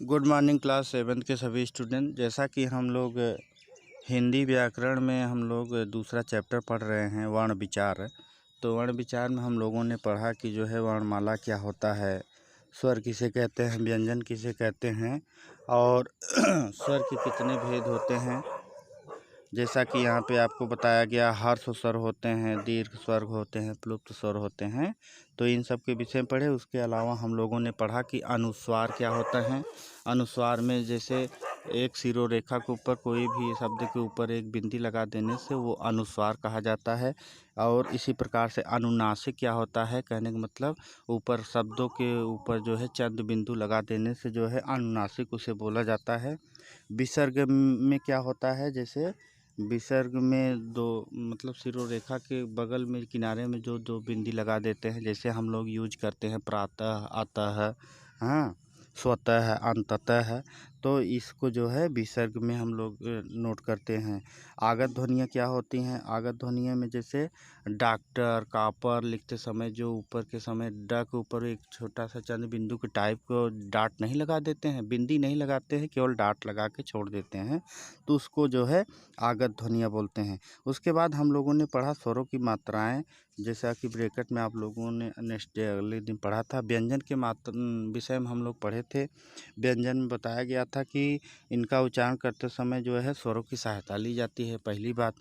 Good morning class 7th के सभी student. जैसा कि हम लोग हिंदी व्याकरण में हम लोग दूसरा चैप्टर पढ़ रहे हैं वर्ण विचार। तो वर्ण विचार में हम लोगों ने पढ़ा कि जो है वर्णमाला क्या होता है, स्वर किसे कहते हैं, व्यंजन किसे कहते हैं और स्वर के कितने भेद होते हैं। जैसा कि यहाँ पे आपको बताया गया, हर्ष स्वर होते हैं, दीर्घ स्वर होते हैं, प्लुप्त स्वर होते हैं। तो इन सब के विषय में पढ़े। उसके अलावा हम लोगों ने पढ़ा कि अनुस्वार क्या होता है। अनुस्वार में जैसे एक शिरोरेखा के ऊपर कोई भी शब्द के ऊपर एक बिंदी लगा देने से वो अनुस्वार कहा जाता है। और इसी प्रकार से अनुनासिक क्या होता है, कहने का मतलब ऊपर शब्दों के ऊपर जो है चंद बिंदु लगा देने से जो है अनुनासिक उसे बोला जाता है। विसर्ग में क्या होता है, जैसे विसर्ग में दो मतलब शिरोरेखा के बगल में किनारे में जो दो बिंदी लगा देते हैं, जैसे हम लोग यूज करते हैं प्रातः, अतः, हाँ, स्वतः, अंततः। तो इसको जो है विसर्ग में हम लोग नोट करते हैं। आगत ध्वनियाँ क्या होती हैं? आगत ध्वनियों में जैसे डॉक्टर, कॉपर लिखते समय जो ऊपर के समय ड के ऊपर एक छोटा सा चंद्र बिंदु के टाइप को डाट नहीं लगा देते हैं, बिंदी नहीं लगाते हैं, केवल डाट लगा के छोड़ देते हैं, तो उसको जो है आगत ध्वनियाँ बोलते हैं। उसके बाद हम लोगों ने पढ़ा स्वरों की मात्राएं, जैसा कि ब्रैकेट में आप लोगों ने नेक्स्ट डे अगले दिन पढ़ा था। व्यंजन के विषय में हम लोग पढ़े थे। व्यंजन में बताया गया था कि इनका उच्चारण करते समय जो है स्वरों की सहायता ली जाती है, पहली बात।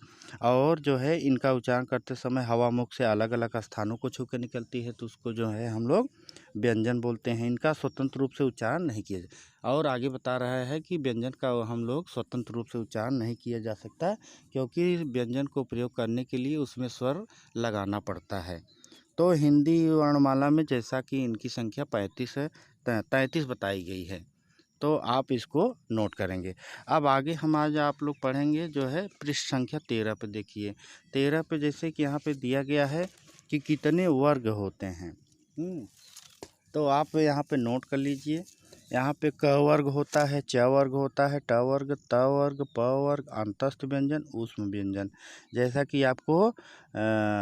और जो है इनका उच्चारण करते समय हवा मुख से अलग अलग स्थानों को छू कर निकलती है, तो उसको जो है हम लोग व्यंजन बोलते हैं। इनका स्वतंत्र रूप से उच्चारण नहीं किया जाए। और आगे बता रहा है कि व्यंजन का हम लोग स्वतंत्र रूप से उच्चारण नहीं किया जा सकता, क्योंकि व्यंजन को प्रयोग करने के लिए उसमें स्वर लगाना पड़ता है। तो हिंदी वर्णमाला में जैसा कि इनकी संख्या 35 है, 33 बताई गई है, तो आप इसको नोट करेंगे। अब आगे हम आज आप लोग पढ़ेंगे जो है पृष्ठ संख्या 13 पे। देखिए 13 पे जैसे कि यहाँ पे दिया गया है कि कितने वर्ग होते हैं। तो आप यहाँ पे नोट कर लीजिए। यहाँ पे क वर्ग होता है, च वर्ग होता है, ट वर्ग, त वर्ग, प वर्ग, अंतस्थ व्यंजन, ऊष्म व्यंजन। जैसा कि आपको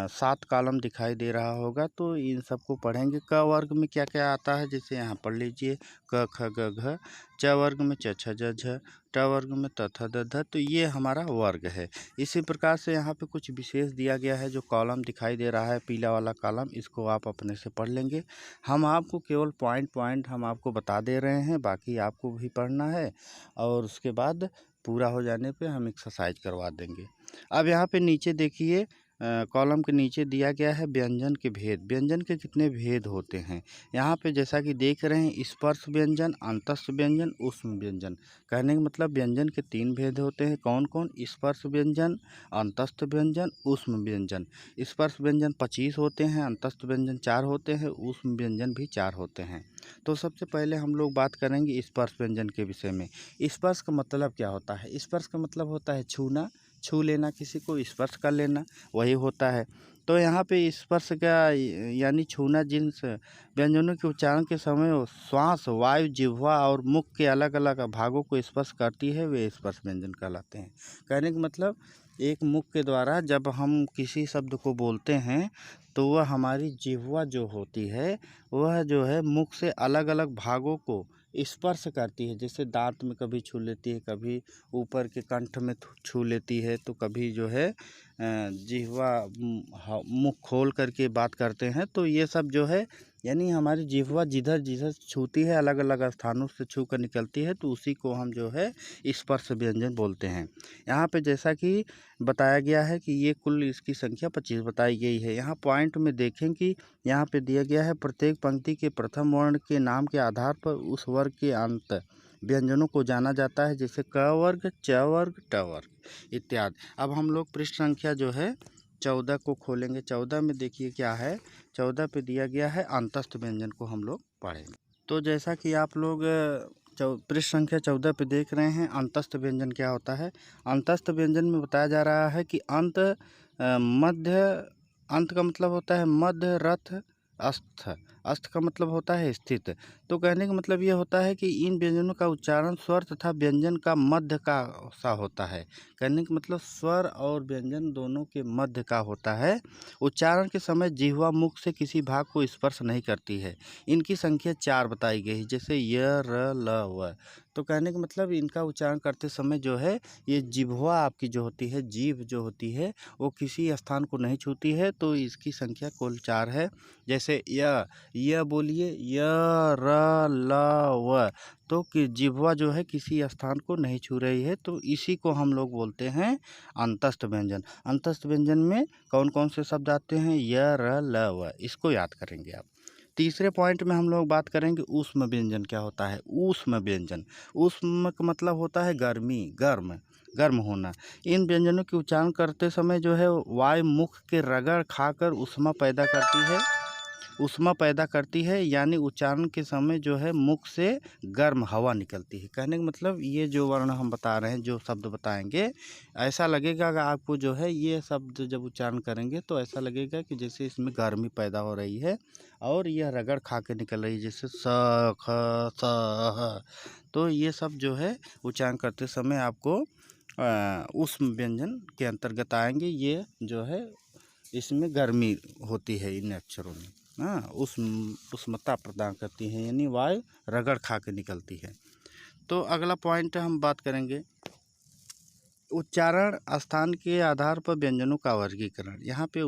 7 कॉलम दिखाई दे रहा होगा, तो इन सबको पढ़ेंगे। क वर्ग में क्या क्या आता है, जैसे यहाँ पढ़ लीजिए क ख ग घ। च वर्ग में च छ ज झ। ट वर्ग में त थ द ध। तो ये हमारा वर्ग है। इसी प्रकार से यहाँ पे कुछ विशेष दिया गया है, जो कॉलम दिखाई दे रहा है पीला वाला कॉलम, इसको आप अपने से पढ़ लेंगे। हम आपको केवल पॉइंट हम आपको बता दे रहे हैं, बाकी आपको भी पढ़ना है और उसके बाद पूरा हो जाने पे हम एक्सरसाइज करवा देंगे। अब यहाँ पे नीचे देखिए, कॉलम के नीचे दिया गया है व्यंजन के भेद। व्यंजन के कितने भेद होते हैं यहाँ पे जैसा कि देख रहे हैं, स्पर्श व्यंजन, अंतस्थ व्यंजन, ऊष्म व्यंजन। कहने का मतलब व्यंजन के 3 भेद होते हैं। कौन कौन? स्पर्श व्यंजन, अंतस्थ व्यंजन, ऊष्म व्यंजन। स्पर्श व्यंजन 25 होते हैं, अंतस्थ व्यंजन 4 होते हैं, ऊष्म व्यंजन भी 4 होते हैं। तो सबसे पहले हम लोग बात करेंगे स्पर्श व्यंजन के विषय में। स्पर्श का मतलब क्या होता है? स्पर्श का मतलब होता है छूना, छू लेना, किसी को स्पर्श कर लेना, वही होता है। तो यहाँ पे स्पर्श का यानी छूना जिन व्यंजनों के उच्चारण के समय श्वास, वायु, जिह्वा और मुख के अलग अलग भागों को स्पर्श करती है, वे स्पर्श व्यंजन कहलाते हैं। कहने का मतलब एक मुख के द्वारा जब हम किसी शब्द को बोलते हैं, तो वह हमारी जिह्वा जो होती है, वह जो है मुख से अलग अलग भागों को स्पर्श करती है। जैसे दांत में कभी छू लेती है, कभी ऊपर के कंठ में छू लेती है, तो कभी जो है जिह्वा मुख खोल करके बात करते हैं। तो ये सब जो है यानी हमारी जिह्वा जिधर जिधर छूती है, अलग अलग स्थानों से छू कर निकलती है, तो उसी को हम जो है स्पर्श व्यंजन बोलते हैं। यहाँ पे जैसा कि बताया गया है कि ये कुल इसकी संख्या 25 बताई गई है। यहाँ पॉइंट में देखें कि यहाँ पे दिया गया है, प्रत्येक पंक्ति के प्रथम वर्ण के नाम के आधार पर उस वर्ग के अंत व्यंजनों को जाना जाता है, जैसे क वर्ग, च वर्ग, ट वर्ग इत्यादि। अब हम लोग पृष्ठ संख्या जो है 14 को खोलेंगे। 14 में देखिए क्या है, 14 पे दिया गया है अंतस्थ व्यंजन को हम लोग पढ़ेंगे। तो जैसा कि आप लोग पृष्ठ संख्या 14 पे देख रहे हैं, अंतस्थ व्यंजन क्या होता है। अंतस्थ व्यंजन में बताया जा रहा है कि मध्य, अंत का मतलब होता है मध्य, रथ, अस्थ। अस्त का मतलब होता है स्थित। तो कहने का मतलब ये होता है कि इन व्यंजनों का उच्चारण स्वर तथा व्यंजन का मध्य का सा होता है। कहने का मतलब स्वर और व्यंजन दोनों के मध्य का होता है। उच्चारण के समय जिह्वा मुख से किसी भाग को स्पर्श नहीं करती है। इनकी संख्या 4 बताई गई है, जैसे य, र, ल, व। तो कहने का मतलब इनका उच्चारण करते समय जो है ये जिह्वा आपकी जो होती है, जीभ जो होती है वो किसी स्थान को नहीं छूती है। तो इसकी संख्या कुल 4 है। जैसे य बोलिए, य, र, ल, व। तो कि जिह्वा जो है किसी स्थान को नहीं छू रही है, तो इसी को हम लोग बोलते हैं अंतस्थ व्यंजन। अंतस्थ व्यंजन में कौन कौन से शब्द आते हैं? य, र, ल, व। इसको याद करेंगे आप। तीसरे पॉइंट में हम लोग बात करेंगे ऊष्म व्यंजन क्या होता है। ऊष्म व्यंजन, ऊष्म का मतलब होता है गर्मी, गर्म होना। इन व्यंजनों के उच्चारण करते समय जो है वायु मुख के रगड़ खाकर ऊष्मा पैदा करती है, यानी उच्चारण के समय जो है मुख से गर्म हवा निकलती है। कहने का मतलब ये जो वर्ण हम बता रहे हैं, जो शब्द बताएंगे, ऐसा लगेगा कि आपको जो है ये शब्द जब उच्चारण करेंगे तो ऐसा लगेगा कि जैसे इसमें गर्मी पैदा हो रही है और यह रगड़ खा के निकल रही है, जैसे स, ख, स, ह। तो ये सब जो है उच्चारण करते समय आपको ऊष्म व्यंजन के अंतर्गत आएंगे। ये जो है इसमें गर्मी होती है इन अक्षरों में। हाँ, उष्मता प्रदान करती है, यानी वायु रगड़ खा के निकलती है। तो अगला पॉइंट हम बात करेंगे उच्चारण स्थान के आधार पर व्यंजनों का वर्गीकरण। यहाँ पे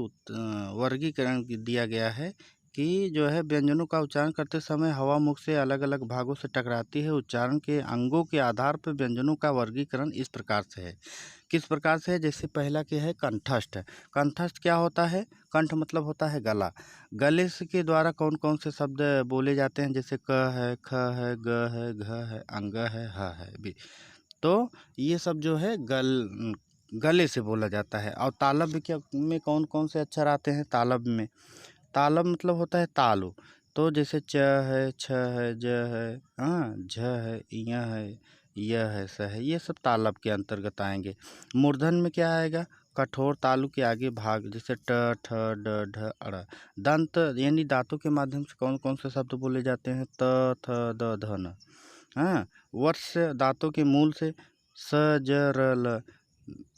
वर्गीकरण दिया गया है कि जो है व्यंजनों का उच्चारण करते समय हवा मुख से अलग अलग भागों से टकराती है। उच्चारण के अंगों के आधार पर व्यंजनों का वर्गीकरण इस प्रकार से है। किस प्रकार से है? जैसे पहला क्या है? कंठस्थ। कंठस्थ क्या होता है? कंठ मतलब होता है गला। गले के द्वारा कौन कौन से शब्द बोले जाते हैं? जैसे क है, ख है, ग है, घ है, अंग है, ह है, भी। तो ये सब जो है गले से बोला जाता है। और तालब में कौन कौन से अक्षर आते हैं? तालब में, तालब मतलब होता है तालु। तो जैसे च है, छ है, ज है, हाँ, झ है, य है, य है, स है, ये सब तालब के अंतर्गत आएंगे। मूर्धन में क्या आएगा? कठोर तालु के आगे भाग, जैसे ट, ठ, ड, ढ, अड़। दंत यानी दांतों के माध्यम से कौन कौन से शब्द बोले जाते हैं? त, थ, द, ध, न। हाँ, वत्स दांतों के मूल से स, ज, र, ल।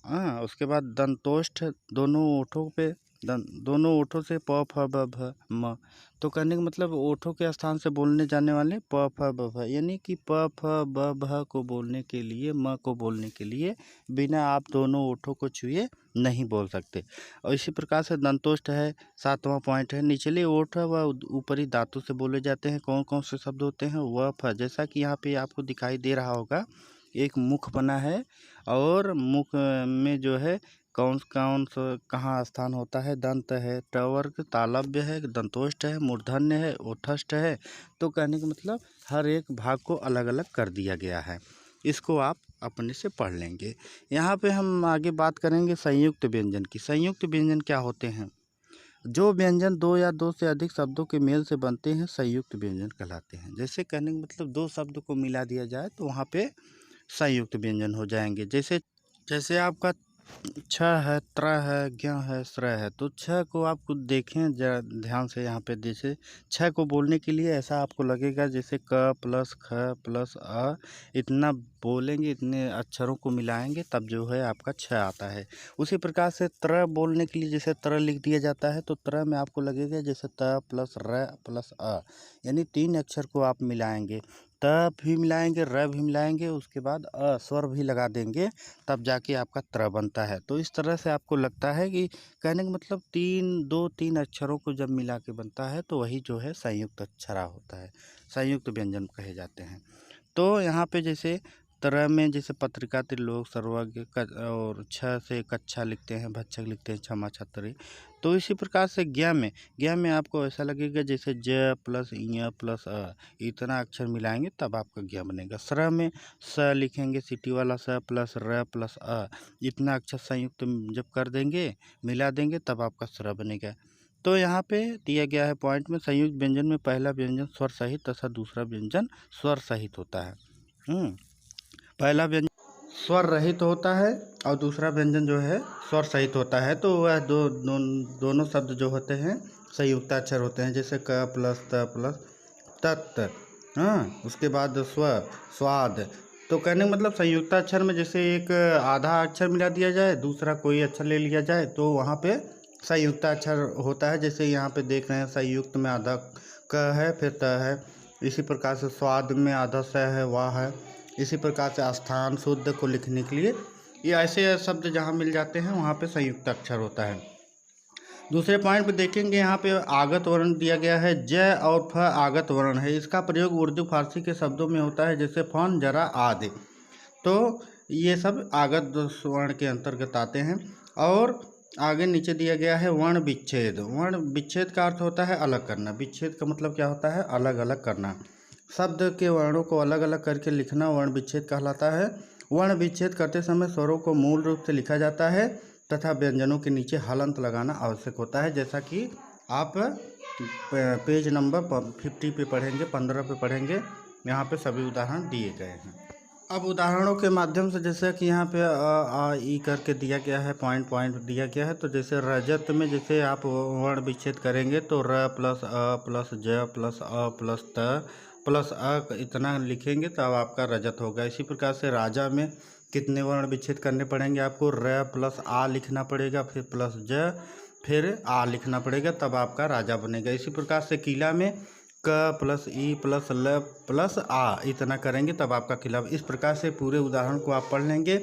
हाँ, उसके बाद दंतोष्ठ दोनों ओठों से प, फ, ब, भ, म। तो कहने का मतलब ओठों के स्थान से बोलने जाने वाले प, फ, ब, भ, यानी कि प, फ, ब, भ को बोलने के लिए, म को बोलने के लिए बिना आप दोनों ओठों को छुए नहीं बोल सकते। और इसी प्रकार से दंतोष्ठ है, 7वां पॉइंट है। निचले ओठ व ऊपरी दांतों से बोले जाते हैं। कौन कौन से शब्द होते हैं? व, फ। जैसा कि यहाँ पे आपको दिखाई दे रहा होगा, एक मुख बना है और मुख में जो है कौन कौन सा कहाँ स्थान होता है? दंत है, टवर्ग, तालव्य है, दंतोष्ठ है, मूर्धन्य है, ओठस्थ है। तो कहने का मतलब हर एक भाग को अलग अलग कर दिया गया है। इसको आप अपने से पढ़ लेंगे। यहाँ पे हम आगे बात करेंगे संयुक्त व्यंजन की। संयुक्त व्यंजन क्या होते हैं? जो व्यंजन दो या दो से अधिक शब्दों के मेल से बनते हैं संयुक्त व्यंजन कहलाते हैं। जैसे कहने का मतलब दो शब्द को मिला दिया जाए तो वहाँ पे संयुक्त व्यंजन हो जाएंगे। जैसे जैसे आपका छ है, त्र है, ज्ञ है, श्र है। तो छ को आप कुछ देखें जरा ध्यान से। यहाँ पे जैसे छ को बोलने के लिए ऐसा आपको लगेगा जैसे क प्लस ख प्लस अ, इतना बोलेंगे, इतने अक्षरों को मिलाएंगे तब जो है आपका छ आता है। उसी प्रकार से त्र बोलने के लिए जैसे त्र लिख दिया जाता है तो त्र में आपको लगेगा जैसे त प्लस र प्लस अ, यानी 3 अक्षर को आप मिलाएंगे। त भी मिलाएंगे, र भी मिलाएंगे, उसके बाद अ स्वर भी लगा देंगे, तब जाके आपका त्र बनता है। तो इस तरह से आपको लगता है कि कहने का मतलब 3 अक्षरों को जब मिला के बनता है तो वही जो है संयुक्त अक्षरा होता है, संयुक्त व्यंजन कहे जाते हैं। तो यहाँ पे जैसे तरह में जैसे पत्रिका, त्रिलोक, सर्वज्ञ और छ से कक्षा लिखते हैं, भक्षक लिखते हैं, क्षमा छतरी। तो इसी प्रकार से ज्ञ में आपको ऐसा लगेगा जैसे ज प्लस य प्लस अ, इतना अक्षर मिलाएंगे तब आपका ज्ञ बनेगा। स्र में स लिखेंगे, सिटी वाला स प्लस र प्लस अ, इतना अक्षर संयुक्त जब कर देंगे, मिला देंगे, तब आपका स्र बनेगा। तो यहाँ पे दिया गया है पॉइंट में, संयुक्त व्यंजन में पहला व्यंजन स्वर सहित तथा दूसरा व्यंजन स्वर सहित होता है। पहला व्यंजन स्वर रहित होता है और दूसरा व्यंजन जो है स्वर सहित होता है। तो वह दोनों शब्द जो होते हैं संयुक्ताक्षर होते हैं, जैसे क प्लस त प्लस तत्। हाँ, उसके बाद स्व, स्वाद। तो कहने का मतलब संयुक्ताक्षर में जैसे एक आधा अक्षर मिला दिया जाए, दूसरा कोई अक्षर ले लिया जाए, तो वहाँ पे संयुक्ताक्षर होता है। जैसे यहाँ पे देख रहे हैं, संयुक्त में आधा क है, फिर त है। इसी प्रकार से स्वाद में आधा स है, वाह है। इसी प्रकार से स्थान शुद्ध को लिखने के लिए ये ऐसे शब्द जहाँ मिल जाते हैं वहाँ पे संयुक्त अक्षर होता है। दूसरे पॉइंट पे देखेंगे, यहाँ पे आगत वर्ण दिया गया है। ज और फ आगत वर्ण है। इसका प्रयोग उर्दू फारसी के शब्दों में होता है, जैसे फ़ौन, जरा आदि। तो ये सब आगत वर्ण के अंतर्गत आते हैं। और आगे नीचे दिया गया है वर्ण विच्छेद। वर्ण विच्छेद का अर्थ होता है अलग करना। विच्छेद का मतलब क्या होता है? अलग अलग करना। शब्द के वर्णों को अलग अलग करके लिखना वर्ण विच्छेद कहलाता है। वर्ण विच्छेद करते समय स्वरों को मूल रूप से लिखा जाता है तथा व्यंजनों के नीचे हलंत लगाना आवश्यक होता है, जैसा कि आप पेज नंबर 50 पे पढ़ेंगे, 15 पे पढ़ेंगे। यहाँ पे सभी उदाहरण दिए गए हैं। अब उदाहरणों के माध्यम से, जैसे कि यहाँ पे आ ई करके दिया गया है, पॉइंट दिया गया है। तो जैसे रजत में जैसे आप वर्ण विच्छेद करेंगे तो र प्लस अ प्लस ज प्लस अ प्लस त प्लस अ इतना लिखेंगे तब आपका रजत होगा। इसी प्रकार से राजा में कितने वर्ण विच्छेद करने पड़ेंगे आपको? र प्लस आ लिखना पड़ेगा, फिर प्लस ज, फिर आ लिखना पड़ेगा, तब आपका राजा बनेगा। इसी प्रकार से किला में क प्लस ई प्लस ल प्लस आ इतना करेंगे तब आपका किला। इस प्रकार से पूरे उदाहरण को आप पढ़ लेंगे।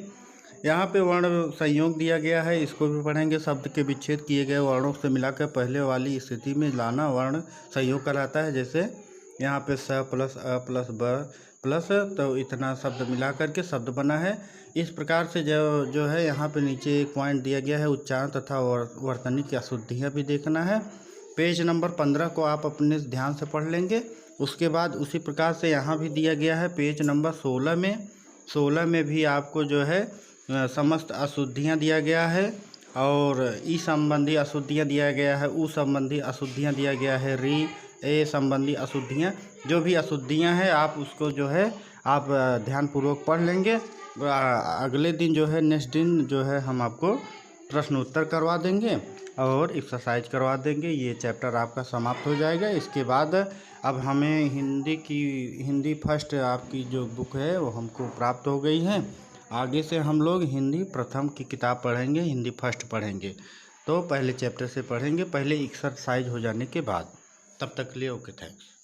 यहाँ पे वर्ण संयोग दिया गया है, इसको भी पढ़ेंगे। शब्द के विच्छेद किए गए वर्णों से मिलाकर पहले वाली स्थिति में लाना वर्ण संयोग कहलाता है। जैसे यहाँ पे स प्लस अ प्लस ब प्लस, तो इतना शब्द मिला करके शब्द बना है। इस प्रकार से जो है यहाँ पे नीचे एक पॉइंट दिया गया है, उच्चारण तथा वर्तनी की अशुद्धियाँ भी देखना है। पेज नंबर 15 को आप अपने ध्यान से पढ़ लेंगे। उसके बाद उसी प्रकार से यहाँ भी दिया गया है पेज नंबर 16 में भी आपको जो है समस्त अशुद्धियाँ दिया गया है। और ई संबंधी अशुद्धियाँ दिया गया है, उ संबंधी अशुद्धियाँ दिया गया है, री ए संबंधी अशुद्धियाँ। जो भी अशुद्धियाँ हैं आप उसको जो है आप ध्यानपूर्वक पढ़ लेंगे। अगले दिन जो है नेक्स्ट दिन जो है हम आपको प्रश्न उत्तर करवा देंगे और एक्सरसाइज करवा देंगे। ये चैप्टर आपका समाप्त हो जाएगा। इसके बाद अब हमें हिंदी फर्स्ट आपकी जो बुक है वो हमको प्राप्त हो गई है। आगे से हम लोग हिंदी प्रथम की किताब पढ़ेंगे, हिंदी फर्स्ट पढ़ेंगे। तो पहले चैप्टर से पढ़ेंगे, पहले एक्सरसाइज हो जाने के बाद। तब तक के लिए ओके, थैंक्स।